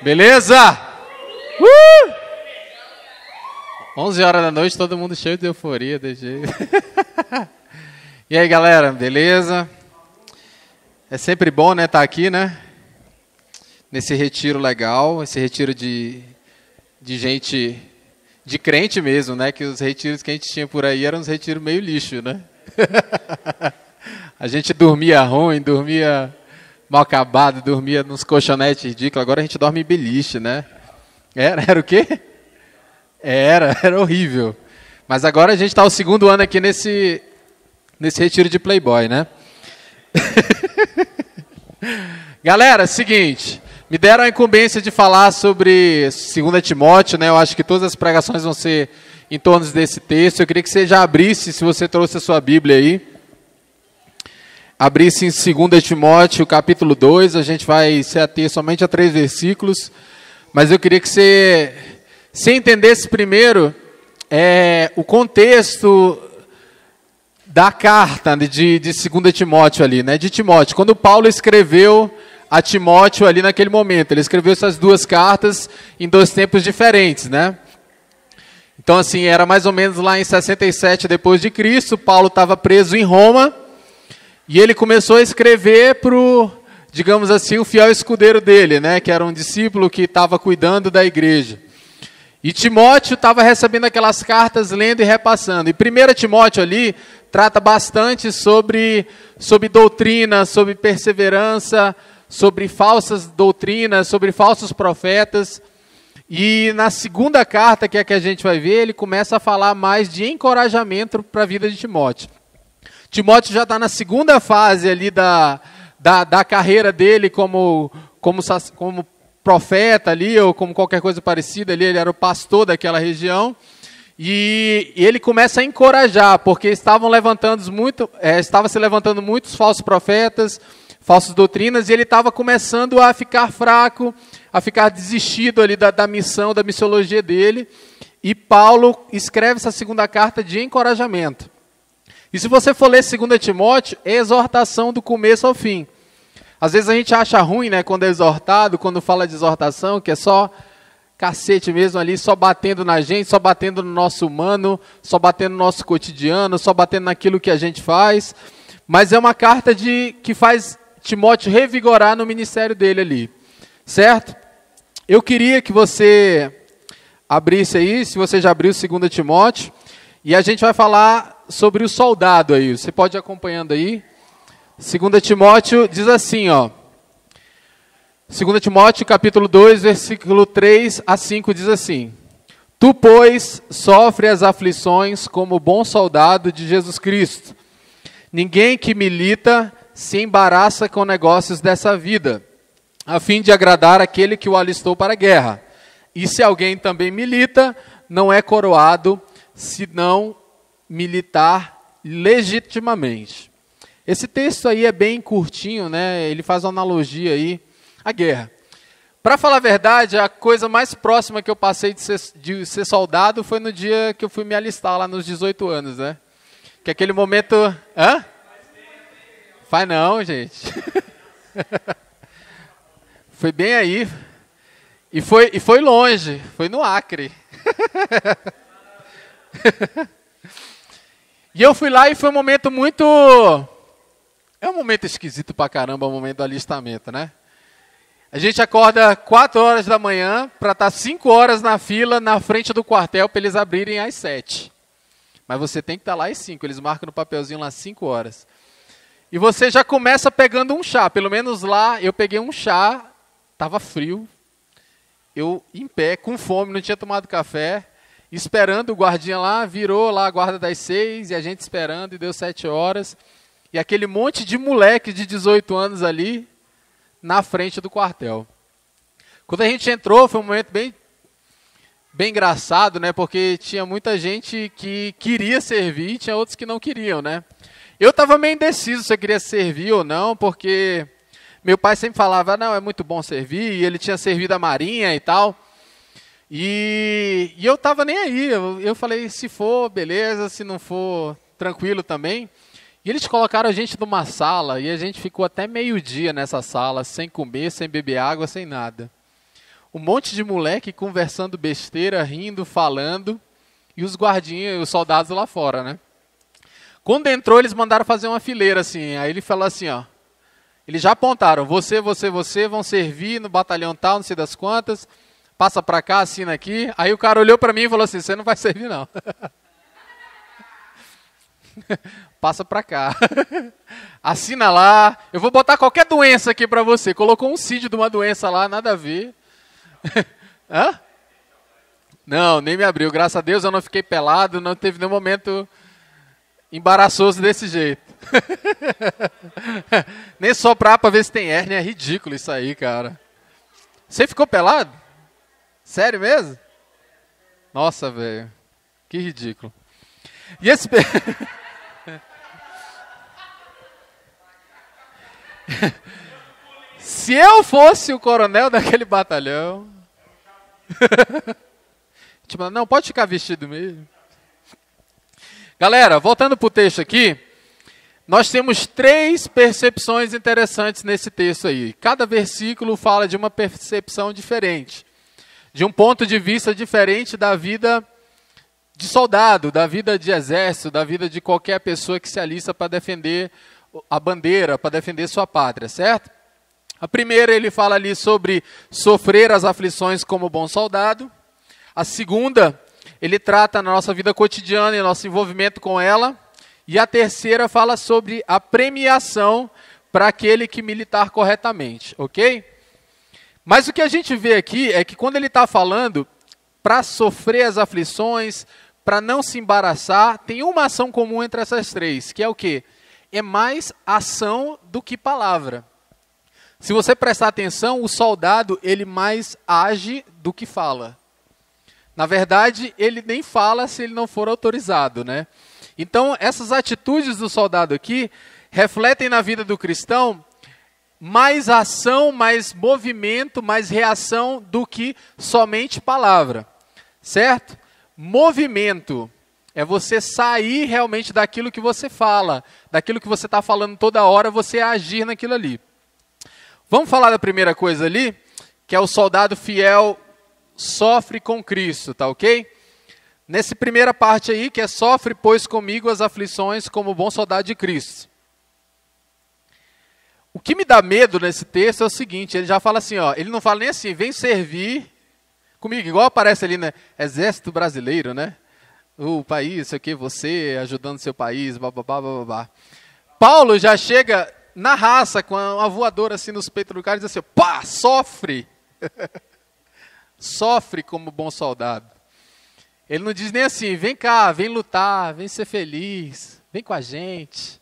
Beleza? 11 horas da noite, todo mundo cheio de euforia, de jeito. E aí, galera, beleza? É sempre bom, né, estar aqui, né? Nesse retiro legal, esse retiro de gente, de crente mesmo, né? Que os retiros que a gente tinha por aí eram uns retiros meio lixo, né? A gente dormia ruim, dormia mal acabado, dormia nos colchonetes ridículos. Agora a gente dorme em beliche, né? Era o quê? Era horrível. Mas agora a gente está o segundo ano aqui nesse retiro de Playboy, né? Galera, seguinte, me deram a incumbência de falar sobre 2 Timóteo, né? Eu acho que todas as pregações vão ser em torno desse texto. Eu queria que você já abrisse, se você trouxe a sua Bíblia aí. Abrisse em 2 Timóteo, capítulo 2, a gente vai se ater somente a 3 versículos, mas eu queria que você entendesse primeiro o contexto da carta de 2 Timóteo ali, né, de Timóteo. Quando Paulo escreveu a Timóteo ali naquele momento, ele escreveu essas 2 cartas em 2 tempos diferentes, né? Então assim, era mais ou menos lá em 67 depois de Cristo, Paulo estava preso em Roma, e ele começou a escrever para o, digamos assim, o fiel escudeiro dele, né, que era um discípulo que estava cuidando da igreja. E Timóteo estava recebendo aquelas cartas, lendo e repassando. E 1 Timóteo ali trata bastante sobre doutrina, sobre perseverança, sobre falsas doutrinas, sobre falsos profetas. E na segunda carta, que é a que a gente vai ver, ele começa a falar mais de encorajamento para a vida de Timóteo. Timóteo já está na segunda fase ali da carreira dele como profeta ali, ou como qualquer coisa parecida ali, ele era o pastor daquela região, e ele começa a encorajar, porque estava se levantando muitos falsos profetas, falsas doutrinas, e ele estava começando a ficar fraco, a ficar desistido ali da missão, da missiologia dele, e Paulo escreve essa segunda carta de encorajamento. E se você for ler 2 Timóteo, é exortação do começo ao fim. Às vezes a gente acha ruim, né, quando é exortado, quando fala de exortação, que é só cacete mesmo ali, só batendo na gente, só batendo no nosso humano, só batendo no nosso cotidiano, só batendo naquilo que a gente faz. Mas é uma carta que faz Timóteo revigorar no ministério dele ali, certo? Eu queria que você abrisse aí, se você já abriu 2 Timóteo, e a gente vai falar sobre o soldado aí, você pode ir acompanhando aí. 2 Timóteo diz assim, ó. 2 Timóteo, capítulo 2, versículo 3 a 5, diz assim: Tu, pois, sofre as aflições como bom soldado de Jesus Cristo. Ninguém que milita se embaraça com negócios dessa vida, a fim de agradar aquele que o alistou para a guerra. E se alguém também milita, não é coroado, senão militar legitimamente. Esse texto aí é bem curtinho, né? Ele faz uma analogia aí à guerra. Para falar a verdade, a coisa mais próxima que eu passei de ser soldado foi no dia que eu fui me alistar, lá nos 18 anos, né? Que aquele momento... Hã? Faz não, gente. Foi bem aí. E foi longe, foi no Acre. E eu fui lá e foi um momento muito... É um momento esquisito pra caramba, o momento do alistamento, né? A gente acorda 4 horas da manhã para estar 5 horas na fila na frente do quartel para eles abrirem às 7. Mas você tem que estar lá às 5, eles marcam no papelzinho lá 5 horas. E você já começa pegando um chá, pelo menos lá eu peguei um chá, estava frio, eu em pé, com fome, não tinha tomado café, esperando o guardinha lá, virou lá a guarda das 6 e a gente esperando e deu 7 horas. E aquele monte de moleque de 18 anos ali na frente do quartel. Quando a gente entrou, foi um momento bem engraçado, né? Porque tinha muita gente que queria servir e tinha outros que não queriam, né? Eu estava meio indeciso se eu queria servir ou não, porque meu pai sempre falava, não, é muito bom servir, e ele tinha servido a Marinha e tal. E eu estava nem aí, eu falei, se for, beleza, se não for, tranquilo também. E eles colocaram a gente numa sala, e a gente ficou até meio-dia nessa sala, sem comer, sem beber água, sem nada. Um monte de moleque conversando besteira, rindo, falando, e os guardinhas, os soldados lá fora, né? Quando entrou, eles mandaram fazer uma fileira assim. Aí ele falou assim, ó. Eles já apontaram, você vão servir no batalhão tal, não sei das quantas. Passa pra cá, assina aqui. Aí o cara olhou pra mim e falou assim, você não vai servir não. Passa pra cá. Assina lá. Eu vou botar qualquer doença aqui pra você. Colocou um CID de uma doença lá, nada a ver. Hã? Não, nem me abriu. Graças a Deus eu não fiquei pelado, não teve nenhum momento embaraçoso desse jeito. Nem soprar pra ver se tem hérnia, é ridículo isso aí, cara. Você ficou pelado? Sério mesmo? Nossa, velho. Que ridículo. E esse... Se eu fosse o coronel daquele batalhão... Tipo, não, pode ficar vestido mesmo. Galera, voltando para o texto aqui, nós temos 3 percepções interessantes nesse texto aí. Cada versículo fala de uma percepção diferente, de um ponto de vista diferente da vida de soldado, da vida de exército, da vida de qualquer pessoa que se alista para defender a bandeira, para defender sua pátria, certo? A primeira, ele fala ali sobre sofrer as aflições como bom soldado. A segunda, ele trata na nossa vida cotidiana e nosso envolvimento com ela. E a terceira fala sobre a premiação para aquele que militar corretamente, ok? Mas o que a gente vê aqui é que quando ele está falando para sofrer as aflições, para não se embaraçar, tem uma ação comum entre essas 3, que é o quê? É mais ação do que palavra. Se você prestar atenção, o soldado, ele mais age do que fala. Na verdade, ele nem fala se ele não for autorizado, né? Então, essas atitudes do soldado aqui refletem na vida do cristão mais ação, mais movimento, mais reação do que somente palavra, certo? Movimento é você sair realmente daquilo que você fala, daquilo que você está falando toda hora, você agir naquilo ali. Vamos falar da primeira coisa ali, que é o soldado fiel sofre com Cristo, tá ok? Nessa primeira parte aí, que é sofre, pois, comigo as aflições como bom soldado de Cristo. O que me dá medo nesse texto é o seguinte, ele já fala assim, ó, ele não fala nem assim, vem servir comigo, igual aparece ali, né? Exército Brasileiro, né? O país, sei o que, você ajudando seu país, bababá, bababá. Paulo já chega na raça, com uma voadora assim nos peitos do cara, e diz assim, pá, sofre. Sofre como bom soldado. Ele não diz nem assim, vem cá, vem lutar, vem ser feliz, vem com a gente.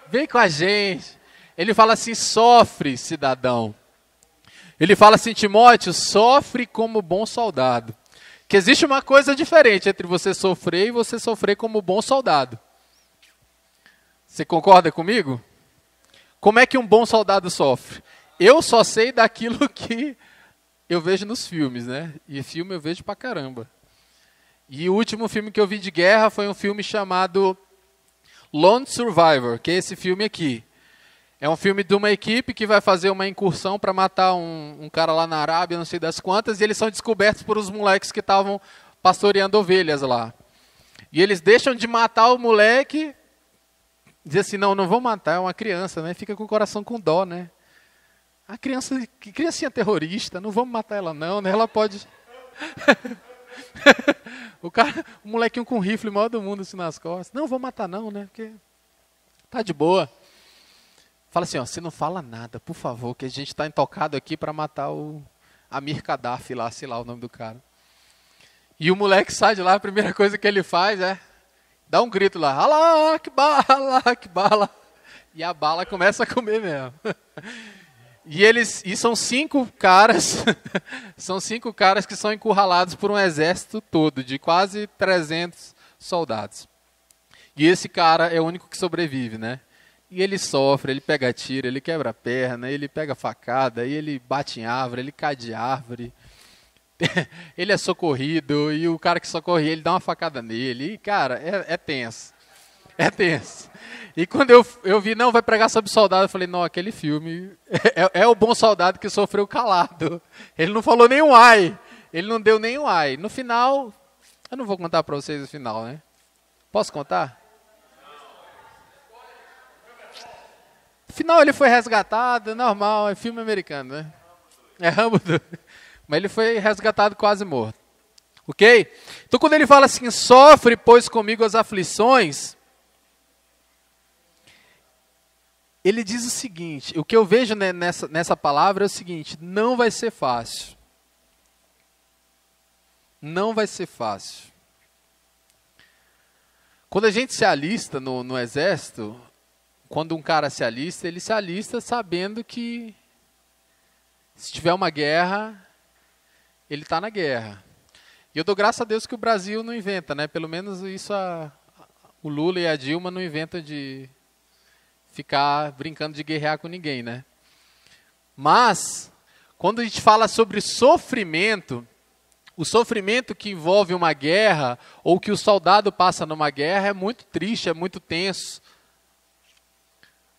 Vem com a gente. Ele fala assim, sofre, cidadão. Ele fala assim, Timóteo, sofre como bom soldado. Que existe uma coisa diferente entre você sofrer e você sofrer como bom soldado. Você concorda comigo? Como é que um bom soldado sofre? Eu só sei daquilo que eu vejo nos filmes, né? E filme eu vejo pra caramba. E o último filme que eu vi de guerra foi um filme chamado Lone Survivor, que é esse filme aqui. É um filme de uma equipe que vai fazer uma incursão para matar um cara lá na Arábia, não sei das quantas, e eles são descobertos por os moleques que estavam pastoreando ovelhas lá. E eles deixam de matar o moleque, dizem assim, não vão matar, é uma criança, né? Fica com o coração com dó, né? A criança, que criancinha terrorista, não vamos matar ela não, né? Ela pode... o molequinho com rifle maior do mundo assim nas costas. Não, vou matar não, né? Porque tá de boa. Fala assim, ó, você não fala nada, por favor, que a gente está intocado aqui para matar o Amir Gaddafi lá, sei lá o nome do cara. E o moleque sai de lá, a primeira coisa que ele faz é dá um grito lá, Allah Akbar. E a bala começa a comer mesmo. E são 5 caras, são 5 caras que são encurralados por um exército todo, de quase 300 soldados. E esse cara é o único que sobrevive, né? E ele sofre, ele pega tiro, ele quebra a perna, ele pega facada, ele bate em árvore, ele cai de árvore. Ele é socorrido, e o cara que socorre ele dá uma facada nele. E, cara, é tenso. É tenso. E quando eu vi, não, vai pregar sobre soldado, eu falei, não, aquele filme é o bom soldado que sofreu calado. Ele não falou nenhum ai, ele não deu nenhum ai. No final, eu não vou contar para vocês o final, né? Posso contar? No final ele foi resgatado, normal, é filme americano, né? É Rambo 2. Mas ele foi resgatado quase morto. Ok? Então quando ele fala assim, sofre, pois comigo as aflições, ele diz o seguinte, o que eu vejo nessa palavra é o seguinte, não vai ser fácil. Não vai ser fácil. Quando a gente se alista no exército, quando um cara se alista, ele se alista sabendo que se tiver uma guerra, ele está na guerra. E eu dou graças a Deus que o Brasil não inventa, né? Pelo menos isso o Lula e a Dilma não inventam de ficar brincando de guerrear com ninguém, né? Mas, quando a gente fala sobre sofrimento, o sofrimento que envolve uma guerra, ou que o soldado passa numa guerra, é muito triste, é muito tenso.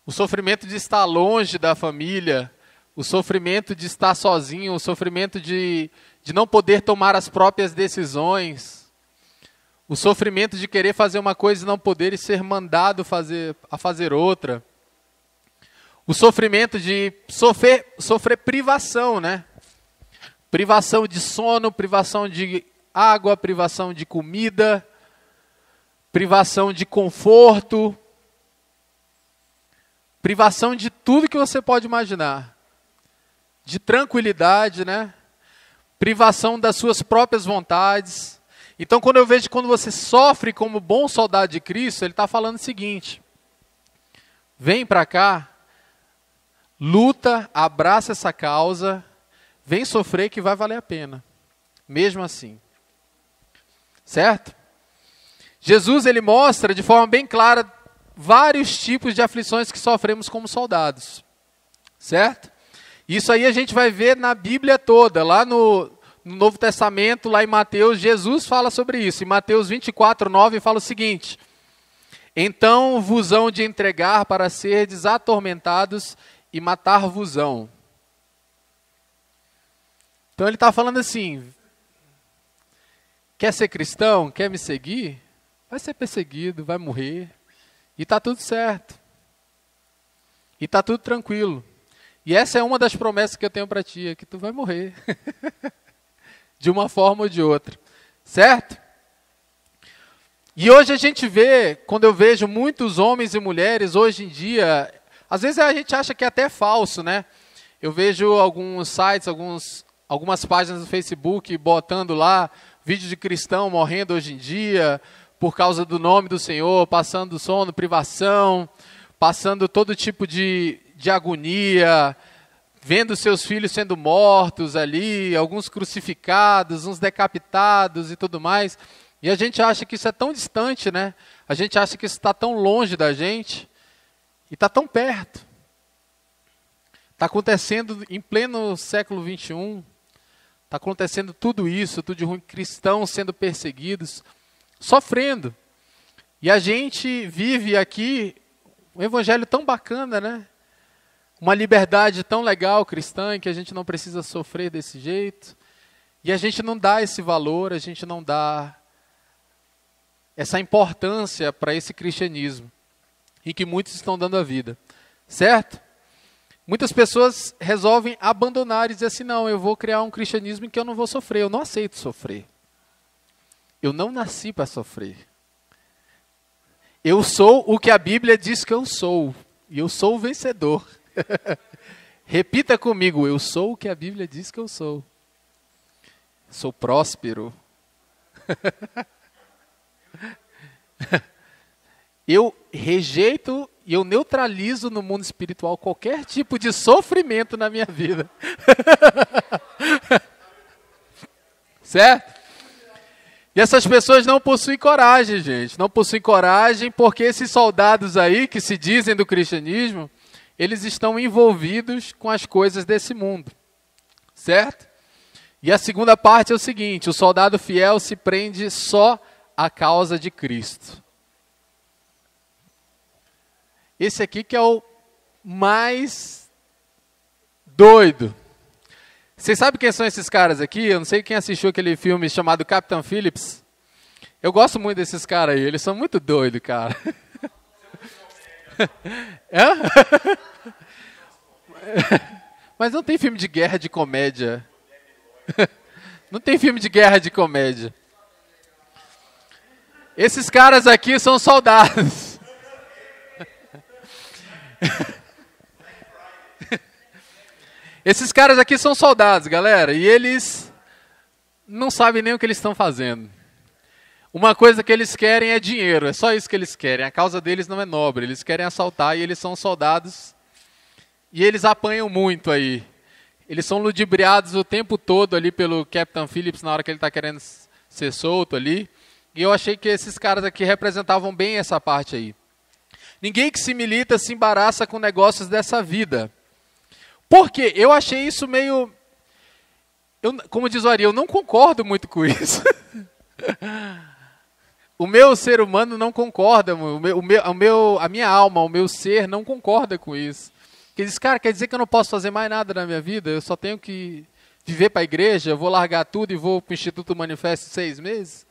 O sofrimento de estar longe da família, o sofrimento de estar sozinho, o sofrimento de não poder tomar as próprias decisões, o sofrimento de querer fazer uma coisa e não poder e ser mandado a fazer outra, o sofrimento de sofrer privação, né? Privação de sono, privação de água, privação de comida, privação de conforto, privação de tudo que você pode imaginar, de tranquilidade, né? Privação das suas próprias vontades. Então, quando você sofre como bom soldado de Cristo, ele está falando o seguinte, vem para cá, luta, abraça essa causa, vem sofrer que vai valer a pena, mesmo assim. Certo? Jesus, ele mostra de forma bem clara vários tipos de aflições que sofremos como soldados. Certo? Isso aí a gente vai ver na Bíblia toda, lá no Novo Testamento, lá em Mateus, Jesus fala sobre isso. Em Mateus 24:9 fala o seguinte, então vos hão de entregar para serdes atormentados e matar-vos-ão. Então ele está falando assim, quer ser cristão, quer me seguir? Vai ser perseguido, vai morrer, e está tudo certo. E está tudo tranquilo. E essa é uma das promessas que eu tenho para ti, é que tu vai morrer. De uma forma ou de outra. Certo? E hoje a gente vê, quando eu vejo muitos homens e mulheres, hoje em dia, às vezes a gente acha que é até falso, né? Eu vejo alguns sites, algumas páginas do Facebook botando lá vídeo de cristão morrendo hoje em dia, por causa do nome do Senhor, passando sono, privação, passando todo tipo de agonia, vendo seus filhos sendo mortos ali, alguns crucificados, uns decapitados e tudo mais. E a gente acha que isso é tão distante, né? A gente acha que isso está tão longe da gente e está tão perto. Está acontecendo em pleno século XXI, está acontecendo tudo isso, tudo de ruim, cristãos sendo perseguidos, sofrendo. E a gente vive aqui um evangelho tão bacana, né? Uma liberdade tão legal cristã, que a gente não precisa sofrer desse jeito. E a gente não dá esse valor, a gente não dá essa importância para esse cristianismo, em que muitos estão dando a vida. Certo? Muitas pessoas resolvem abandonar e dizer assim, não, eu vou criar um cristianismo em que eu não vou sofrer, eu não aceito sofrer. Eu não nasci para sofrer. Eu sou o que a Bíblia diz que eu sou, e eu sou o vencedor. Repita comigo, eu sou o que a Bíblia diz que eu sou. Sou próspero. Eu rejeito e eu neutralizo no mundo espiritual qualquer tipo de sofrimento na minha vida. Certo? E essas pessoas não possuem coragem, gente. Não possuem coragem porque esses soldados aí que se dizem do cristianismo, eles estão envolvidos com as coisas desse mundo. Certo? E a segunda parte é o seguinte, o soldado fiel se prende só à causa de Cristo. esse aqui que é o mais doido. Vocês sabem quem são esses caras aqui? Eu não sei quem assistiu aquele filme chamado Capitão Phillips. Eu gosto muito desses caras aí, eles são muito doidos, cara. É? Mas não tem filme de guerra de comédia. Não tem filme de guerra de comédia. Esses caras aqui são soldados. Esses caras aqui são soldados, galera, e eles não sabem nem o que eles estão fazendo. Uma coisa que eles querem é dinheiro, é só isso que eles querem. A causa deles não é nobre, eles querem assaltar e eles são soldados e eles apanham muito aí. Eles são ludibriados o tempo todo ali pelo Capitão Phillips na hora que ele está querendo ser solto ali. E eu achei que esses caras aqui representavam bem essa parte aí. Ninguém que se milita se embaraça com negócios dessa vida. Por quê? Eu achei isso meio... como diz o Ari, eu não concordo muito com isso. O meu ser humano não concorda, a minha alma, o meu ser não concorda com isso. Porque diz, cara, quer dizer que eu não posso fazer mais nada na minha vida? Eu só tenho que viver para a igreja, eu vou largar tudo e vou para o Instituto Manifesto 6 meses?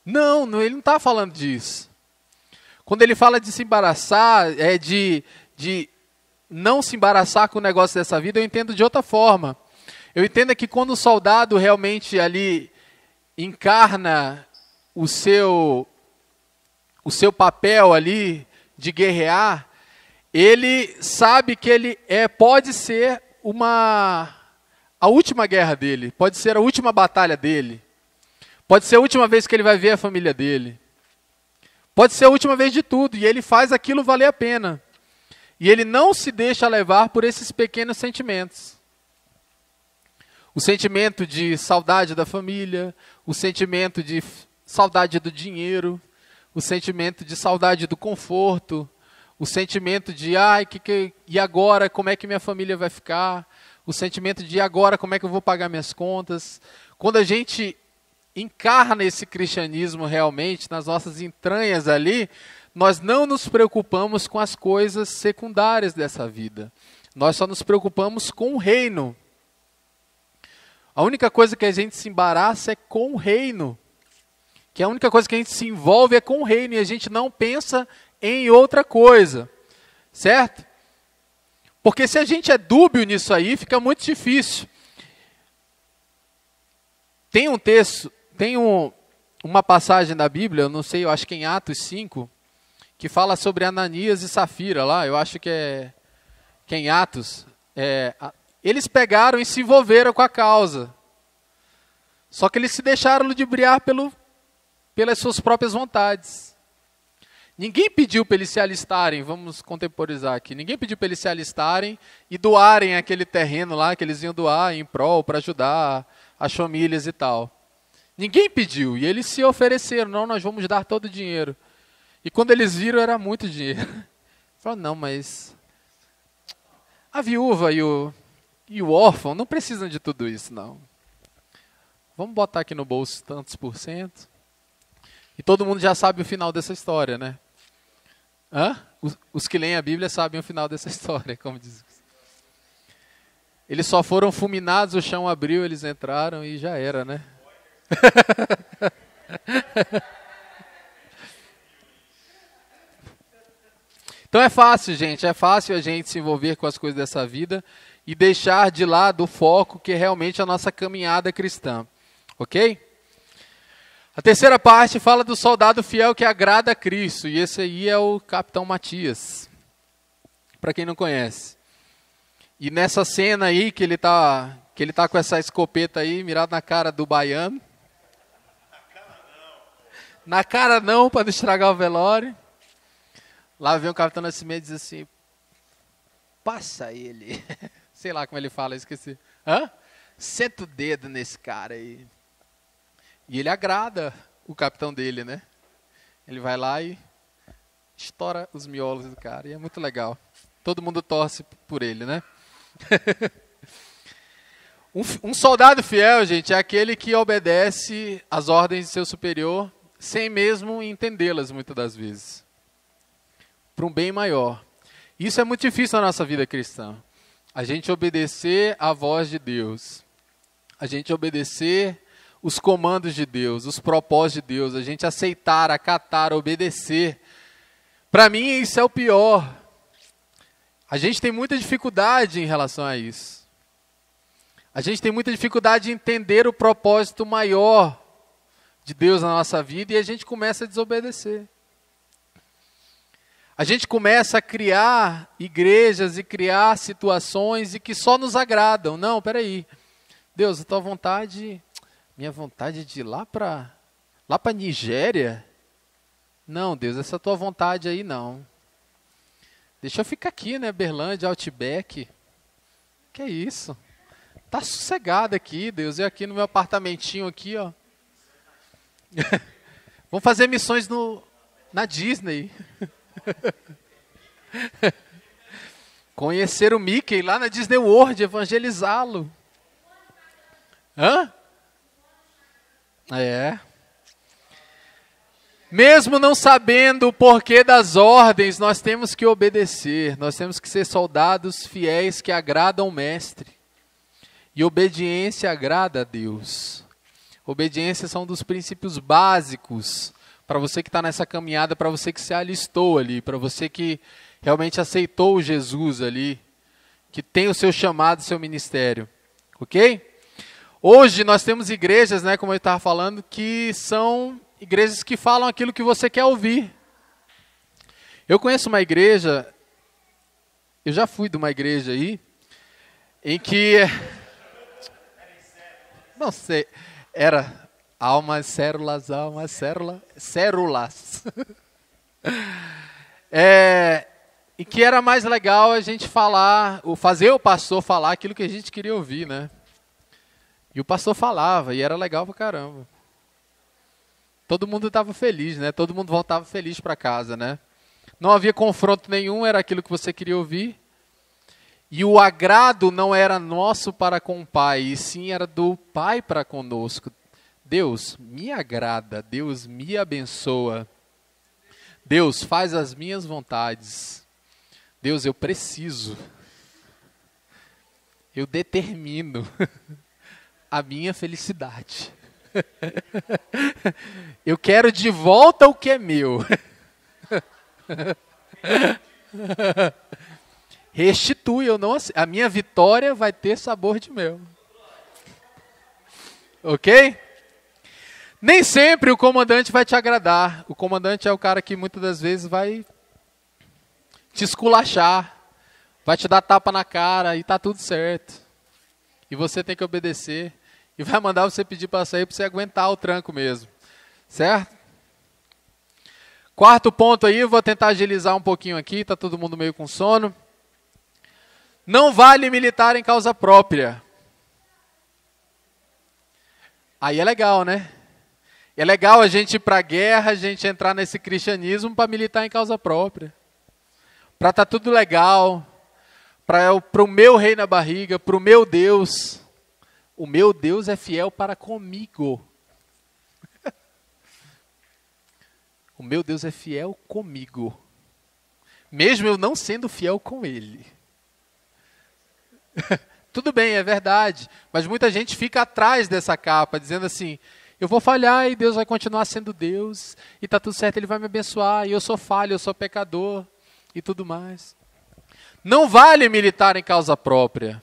Não, ele não está falando disso. Quando ele fala de se embaraçar, de não se embaraçar com o negócio dessa vida, eu entendo de outra forma. Eu entendo que quando o soldado realmente ali encarna o seu papel ali de guerrear, ele sabe que ele pode ser a última guerra dele, pode ser a última batalha dele, pode ser a última vez que ele vai ver a família dele, pode ser a última vez de tudo, e ele faz aquilo valer a pena. E ele não se deixa levar por esses pequenos sentimentos. O sentimento de saudade da família, o sentimento de saudade do dinheiro, o sentimento de saudade do conforto, o sentimento de, e agora, como é que minha família vai ficar? O sentimento de, agora, como é que eu vou pagar minhas contas? Quando a gente encarna esse cristianismo realmente, nas nossas entranhas ali, nós não nos preocupamos com as coisas secundárias dessa vida. Nós só nos preocupamos com o reino. A única coisa que a gente se embaraça é com o reino. Que a única coisa que a gente se envolve é com o reino e a gente não pensa em outra coisa. Certo? Porque se a gente é dúbio nisso aí, fica muito difícil. Tem um texto, uma passagem da Bíblia, eu não sei, eu acho que em Atos 5, que fala sobre Ananias e Safira lá, eu acho que é em Atos. Eles pegaram e se envolveram com a causa. Só que eles se deixaram ludibriar pelas suas próprias vontades. Ninguém pediu para eles se alistarem, vamos contemporizar aqui, ninguém pediu para eles se alistarem e doarem aquele terreno lá que eles iam doar em prol para ajudar as famílias e tal. Ninguém pediu, e eles se ofereceram, não, nós vamos dar todo o dinheiro. E quando eles viram, era muito dinheiro. Falaram, não, mas a viúva e o órfão não precisam de tudo isso, não. Vamos botar aqui no bolso tantos %. E todo mundo já sabe o final dessa história, né? Os que leem a Bíblia sabem o final dessa história, como diz. Eles só foram fulminados, o chão abriu, eles entraram e já era, né? Então é fácil, gente, é fácil a gente se envolver com as coisas dessa vida e deixar de lado o foco que é realmente a nossa caminhada cristã, ok? A terceira parte fala do soldado fiel que agrada a Cristo, e esse aí é o Capitão Matias, para quem não conhece. E nessa cena aí que ele tá com essa escopeta aí, mirado na cara do baiano. Na cara não, para não estragar o velório. Lá vem o Capitão Nascimento e diz assim, passa ele. Sei lá como ele fala, esqueci. Senta o dedo nesse cara aí. E ele agrada o capitão dele, né? Ele vai lá e estoura os miolos do cara. E é muito legal. Todo mundo torce por ele, né? Um soldado fiel, gente, é aquele que obedece às ordens de seu superior sem mesmo entendê-las, muitas das vezes. para um bem maior. Isso é muito difícil na nossa vida cristã. A gente obedecer à voz de Deus. A gente obedecer os comandos de Deus, os propósitos de Deus. A gente aceitar, acatar, obedecer. Para mim, isso é o pior. A gente tem muita dificuldade em relação a isso. A gente tem muita dificuldade em entender o propósito maior de Deus na nossa vida e a gente começa a desobedecer. A gente começa a criar igrejas e criar situações e que só nos agradam. Não, peraí. Deus, a tua vontade, minha vontade de ir lá para Nigéria? Não, Deus, essa tua vontade aí não. Deixa eu ficar aqui, né, Berlândia, Outback. Que é isso? Tá sossegado aqui, Deus. Eu aqui no meu apartamentinho aqui, ó. Vamos fazer missões na Disney. Conhecer o Mickey lá na Disney World, evangelizá-lo. Hã? É. Mesmo não sabendo o porquê das ordens, nós temos que obedecer. Nós temos que ser soldados fiéis que agradam o mestre. E obediência agrada a Deus. Obediência são um dos princípios básicos para você que está nessa caminhada, para você que se alistou ali, para você que realmente aceitou Jesus ali, que tem o seu chamado, o seu ministério. Ok? Hoje nós temos igrejas, né, como eu estava falando, que são igrejas que falam aquilo que você quer ouvir. Eu conheço uma igreja, eu já fui de uma igreja aí, em que, não sei, era cérulas. E que era mais legal a gente fazer o pastor falar aquilo que a gente queria ouvir, né? E o pastor falava, e era legal pra caramba. Todo mundo estava feliz, né? Todo mundo voltava feliz para casa, né? Não havia confronto nenhum, era aquilo que você queria ouvir. E o agrado não era nosso para com o Pai, e sim era do Pai para conosco. Deus, me agrada, Deus me abençoa. Deus, faz as minhas vontades. Deus, eu preciso. Eu determino a minha felicidade. Eu quero de volta o que é meu. Restitui, a minha vitória vai ter sabor de mel. Ok? Nem sempre o comandante vai te agradar. O comandante é o cara que muitas das vezes vai te esculachar, vai te dar tapa na cara e tá tudo certo. E você tem que obedecer. E vai mandar você pedir para sair para você aguentar o tranco mesmo. Certo? Quarto ponto aí, eu vou tentar agilizar um pouquinho aqui, tá todo mundo meio com sono. Não vale militar em causa própria. Aí é legal, né? É legal a gente ir para a guerra, a gente entrar nesse cristianismo para militar em causa própria. Para estar tudo legal, para o meu rei na barriga, para o meu Deus. O meu Deus é fiel para comigo. O meu Deus é fiel comigo. Mesmo eu não sendo fiel com Ele. Tudo bem, é verdade. Mas muita gente fica atrás dessa capa, dizendo assim, eu vou falhar e Deus vai continuar sendo Deus. E está tudo certo, Ele vai me abençoar. E eu sou falho, eu sou pecador. E tudo mais. Não vale militar em causa própria.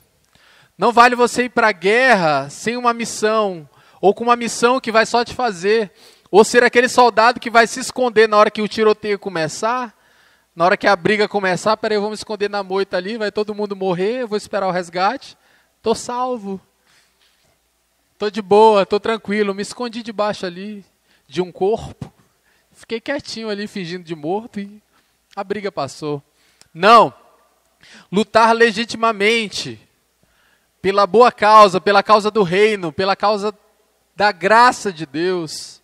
Não vale você ir para a guerra sem uma missão, ou com uma missão que vai só te fazer, ou ser aquele soldado que vai se esconder na hora que o tiroteio começar, na hora que a briga começar, peraí, eu vou me esconder na moita ali, vai todo mundo morrer, eu vou esperar o resgate, estou salvo, estou de boa, estou tranquilo, me escondi debaixo ali de um corpo, fiquei quietinho ali fingindo de morto e a briga passou. Não, lutar legitimamente, pela boa causa, pela causa do reino, pela causa da graça de Deus,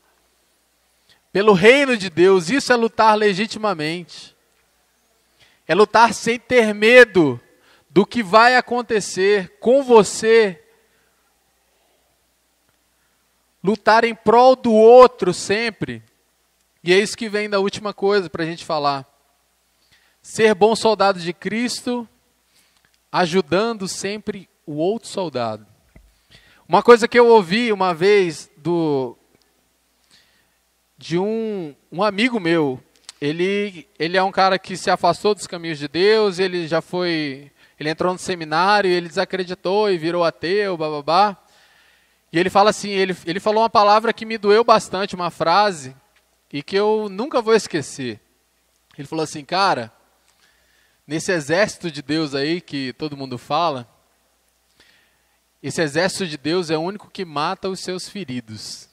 pelo reino de Deus, isso é lutar legitimamente. É lutar sem ter medo do que vai acontecer com você. Lutar em prol do outro sempre. E é isso que vem da última coisa para a gente falar. Ser bom soldado de Cristo, ajudando sempre o outro soldado. Uma coisa que eu ouvi uma vez de um amigo meu, ele é um cara que se afastou dos caminhos de Deus, ele entrou no seminário, ele desacreditou e virou ateu, bababá. E ele fala assim, ele falou uma palavra que me doeu bastante, uma frase, e que eu nunca vou esquecer. Ele falou assim, cara, nesse exército de Deus aí que todo mundo fala, esse exército de Deus é o único que mata os seus feridos.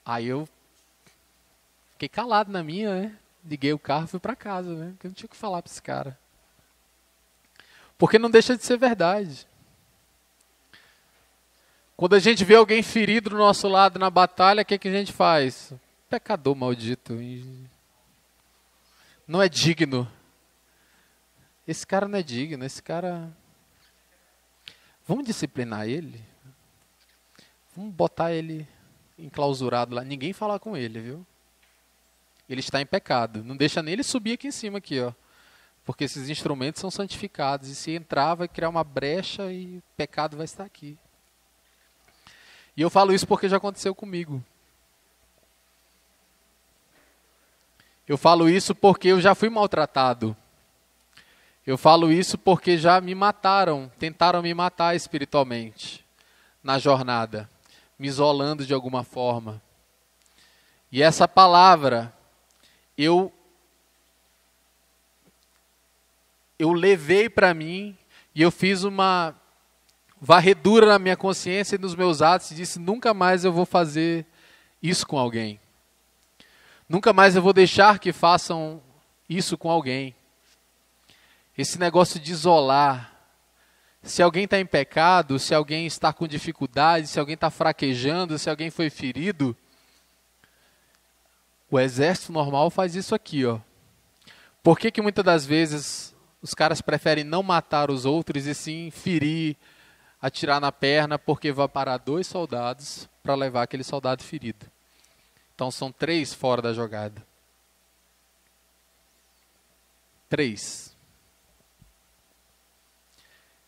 Aí eu fiquei calado na minha, né? Liguei o carro e fui para casa, né? Porque eu não tinha o que falar para esse cara. Porque não deixa de ser verdade. Quando a gente vê alguém ferido do nosso lado na batalha, o que a gente faz? Pecador maldito. Não é digno. Esse cara não é digno, esse cara... Vamos disciplinar ele? Vamos botar ele enclausurado lá. Ninguém falar com ele, viu? Ele está em pecado. Não deixa nem ele subir aqui em cima, aqui, ó. Porque esses instrumentos são santificados. E se entrar, vai criar uma brecha e o pecado vai estar aqui. E eu falo isso porque já aconteceu comigo. Eu falo isso porque eu já fui maltratado. Eu falo isso porque já me mataram, tentaram me matar espiritualmente na jornada, me isolando de alguma forma. E essa palavra, eu levei para mim e eu fiz uma varredura na minha consciência e nos meus atos e disse, nunca mais eu vou fazer isso com alguém. Nunca mais eu vou deixar que façam isso com alguém. Esse negócio de isolar, se alguém está em pecado, se alguém está com dificuldade, se alguém está fraquejando, se alguém foi ferido, o exército normal faz isso aqui, ó. Por que muitas das vezes os caras preferem não matar os outros e sim ferir, atirar na perna, porque vai parar 2 soldados para levar aquele soldado ferido. Então são 3 fora da jogada. 3.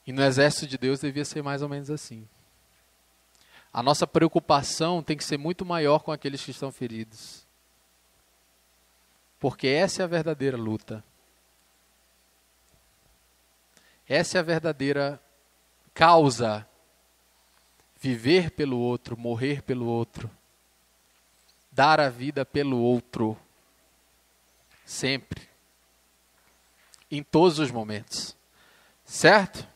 E no exército de Deus devia ser mais ou menos assim. A nossa preocupação tem que ser muito maior com aqueles que estão feridos. Porque essa é a verdadeira luta. Essa é a verdadeira causa. Viver pelo outro, morrer pelo outro. Dar a vida pelo outro. Sempre. Em todos os momentos. Certo?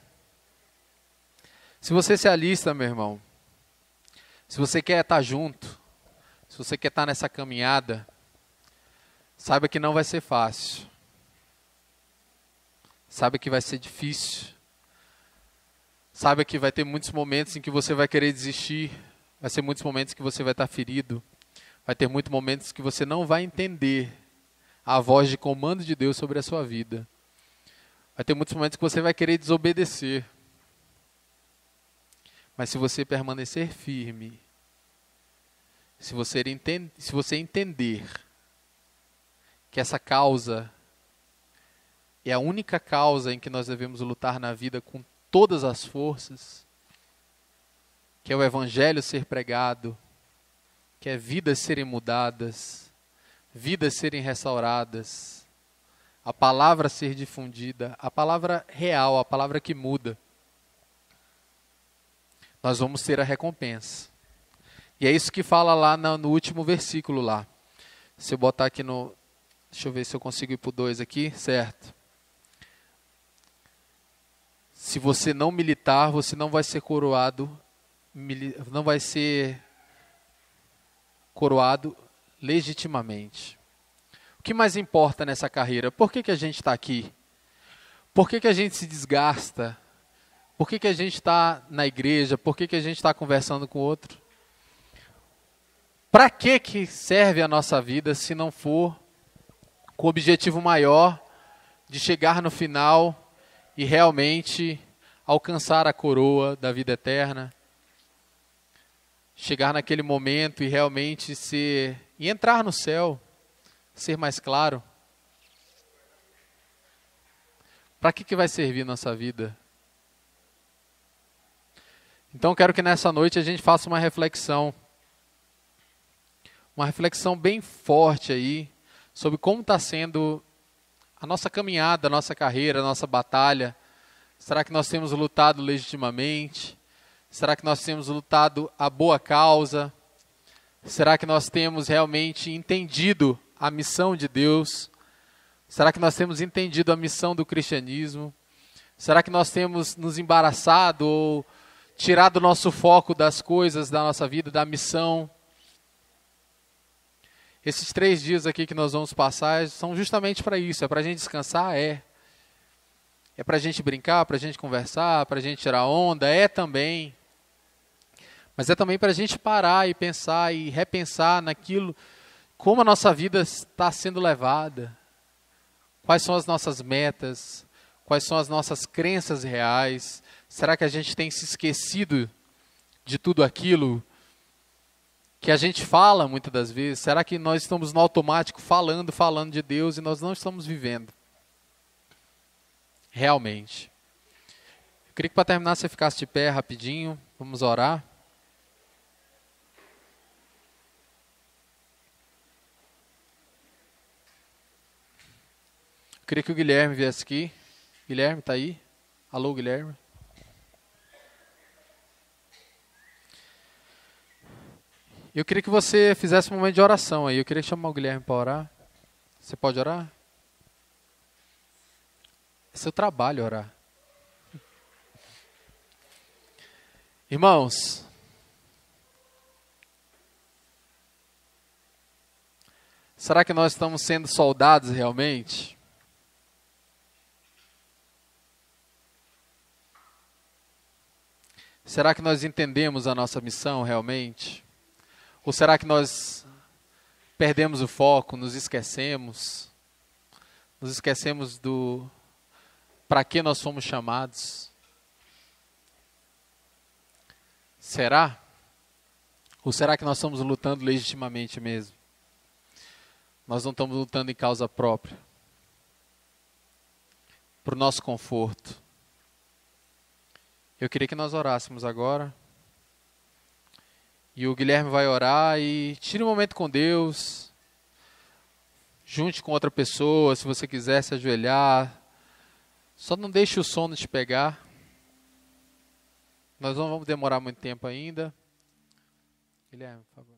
Se você se alista, meu irmão, se você quer estar junto, se você quer estar nessa caminhada, saiba que não vai ser fácil. Saiba que vai ser difícil. Saiba que vai ter muitos momentos em que você vai querer desistir. Vai ser muitos momentos que você vai estar ferido. Vai ter muitos momentos que você não vai entender a voz de comando de Deus sobre a sua vida. Vai ter muitos momentos que você vai querer desobedecer. Mas se você permanecer firme, se você entender que essa causa é a única causa em que nós devemos lutar na vida com todas as forças, que é o evangelho ser pregado, que é vidas serem mudadas, vidas serem restauradas, a palavra ser difundida, a palavra real, a palavra que muda, nós vamos ter a recompensa. E é isso que fala lá no último versículo lá. Se eu botar aqui no... Deixa eu ver se eu consigo ir para o 2 aqui, certo. Se você não militar, você não vai ser coroado, não vai ser coroado legitimamente. O que mais importa nessa carreira? Por que a gente está aqui? Por que a gente se desgasta? Por que a gente está na igreja? Por que a gente está conversando com o outro? Para que serve a nossa vida se não for com o objetivo maior de chegar no final e realmente alcançar a coroa da vida eterna? Chegar naquele momento e realmente ser e entrar no céu, ser mais claro. Para que vai servir nossa vida? Então eu quero que nessa noite a gente faça uma reflexão bem forte aí, sobre como está sendo a nossa caminhada, a nossa carreira, a nossa batalha. Será que nós temos lutado legitimamente? Será que nós temos lutado a boa causa? Será que nós temos realmente entendido a missão de Deus? Será que nós temos entendido a missão do cristianismo? Será que nós temos nos embaraçado ou tirado o nosso foco das coisas da nossa vida, da missão? Esses 3 dias aqui que nós vamos passar são justamente para isso. É para a gente descansar? É para a gente brincar, para a gente conversar, para a gente tirar onda? É também. Mas é também para a gente parar e pensar e repensar naquilo, como a nossa vida está sendo levada. Quais são as nossas metas? Quais são as nossas crenças reais? Será que a gente tem se esquecido de tudo aquilo que a gente fala muitas das vezes? Será que nós estamos no automático falando de Deus e nós não estamos vivendo realmente? Eu queria que para terminar você ficasse de pé rapidinho, vamos orar. Eu queria que o Guilherme viesse aqui. Guilherme, está aí? Alô, Guilherme? Eu queria que você fizesse um momento de oração aí. Eu queria chamar o Guilherme para orar. Você pode orar? É seu trabalho orar. Irmãos, será que nós estamos sendo soldados realmente? Será que nós entendemos a nossa missão realmente? Ou será que nós perdemos o foco, nos esquecemos do para que nós fomos chamados? Será? Ou será que nós estamos lutando legitimamente mesmo? Nós não estamos lutando em causa própria, para o nosso conforto. Eu queria que nós orássemos agora. E o Guilherme vai orar e tire um momento com Deus. Junte com outra pessoa, se você quiser se ajoelhar. Só não deixe o sono te pegar. Nós não vamos demorar muito tempo ainda. Guilherme, por favor.